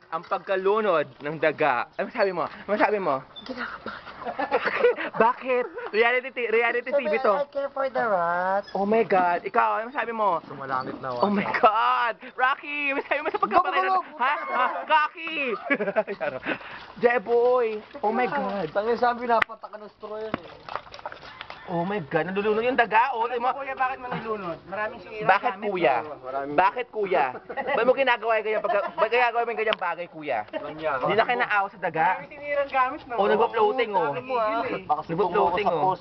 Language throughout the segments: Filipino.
ang pagkalunod ng daga. Ano sabi mo? Ano sabi mo? Bakit? Reality TV to. I care for the rat. Oh my God. Ikaw, ano sabi mo? Sumalangit na Oh my God! Rocky! Ano sabi mo sa pagkapatay na... Ha? Ha? Kaki! Jeboy! Oh my God! Tangin sabi napatak ka ng straw yan eh. Oh my God! Nalulunod yung daga, oh! Mo? Kuya, bakit mo nilunod? Maraming sinira Bakit kuya? Bakit kuya? Ba't mo ginagawa yung ganyan ba't ginagawa mo yung ganyang bagay, kuya? Hindi na kayo naawa sa daga? Maraming sinirang gamit, no? Oh, nagpa-floating, oh. Baka Nagpa-floating, oh.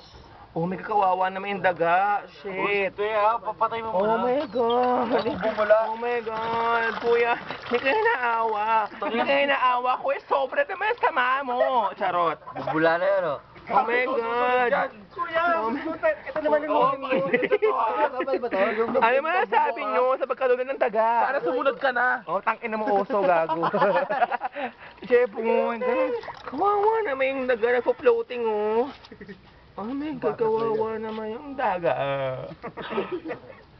Oh my God, kawawa naman yung daga. Shit. Ito ha, papatay mo Oh muna. my God! Bumula. Oh my God! Kuya, hindi kayo naawa. Hindi kayo naawa. Kuya, sobra naman sa sama mo. Charot. Bubula na yan oh. Oh my God! Kuya, Oh, ito naman yung oh, Sabay ba to? ano mo na sabi nyo sa pagkalunod ng daga? Para sumunod ka na. Oh, tangin na mo oso, gago. Jepon, kawawa naman yung daga, nagpo-floating, oh. Oh my God, kawawa naman yung daga.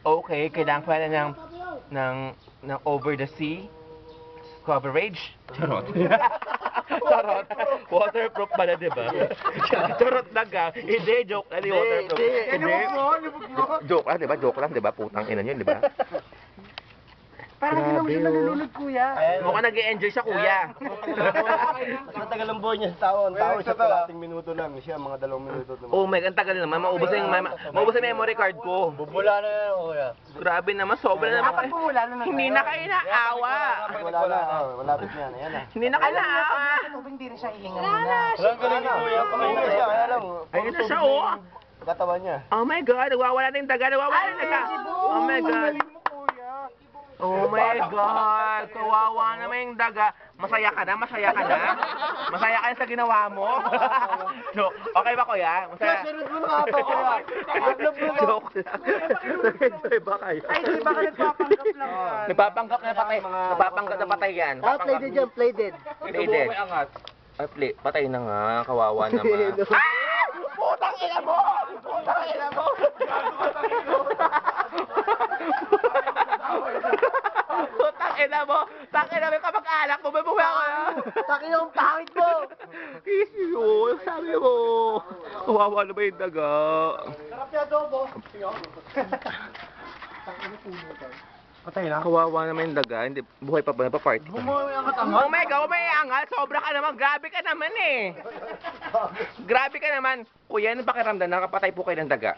Okay, kailangan pala ng over the sea coverage. Charot. Charot. Waterproof pala, di ba? Charot daga. Hindi, joke lang, di waterproof. Lubog mo. Joke lang, di ba? Joke lang, di ba? Putang ina yun, di ba? Parang hindi naman siya Grabe, oh. nalulunod, kuya. Mukhang nag-e-enjoy siya, kuya. Matagal ang buhay niya sa tao. Ang tao siya kalating minuto lang. Siya mga 2 minuto naman. Oh my God, ang tagal naman. Maubos na yung memory card ko. Bubula na yan kuya. Grabe naman, sobra naman. Dapat po wala na Hindi na kayo naawa. Wala na. Malapit na yan. Ayan na. Hindi na kayo naawa. Tubig, hindi rin siya hihinga muna. Walang galing ni kuya. Pakain na siya. Kaya lang. Ayun na siya, oh. Katawan niya. Oh my God, nagwawala na yung daga, nagwawala na yung daga. Oh my God. Oh my God, kawawa naman yung daga. Masaya ka na? Masaya ka na? Masaya ka na sa ginawa mo? Joke. Okay ba, kuya? Masaya? Sunod mo na ito kuya. Joke lang. Nag-enjoy ba kayo? Ay, di ba ka nagpapanggap lang yan? Nagpapanggap na patay. Nagpapanggap na patay yan. Play dead yan, play dead. Play dead. Ay, patay na nga. Kawawa naman. Ah! Putang ina mo! Putang ina mo! Putang ina mo! Tangin na may kapag-alak mo! May buhay ako na! Taki yung pangit mo! Easy yun! Sabi mo! Kawawa na ba yung daga? Sarap niya adobo. Patay na? Kawawa naman yung daga. Hindi, buhay pa ba? Nagpa-party pa. Oh my God! May angat! Sobra ka naman! Grabe ka naman eh! Grabe ka naman! Kuya, ano pakiramdam? Nakapatay po kayo ng daga.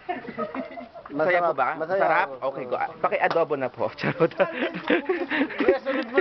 Masaya po ba? Masaya. Masarap? Okay, go. Paki-adobo na po. Charot. Kuya, sunod mo na.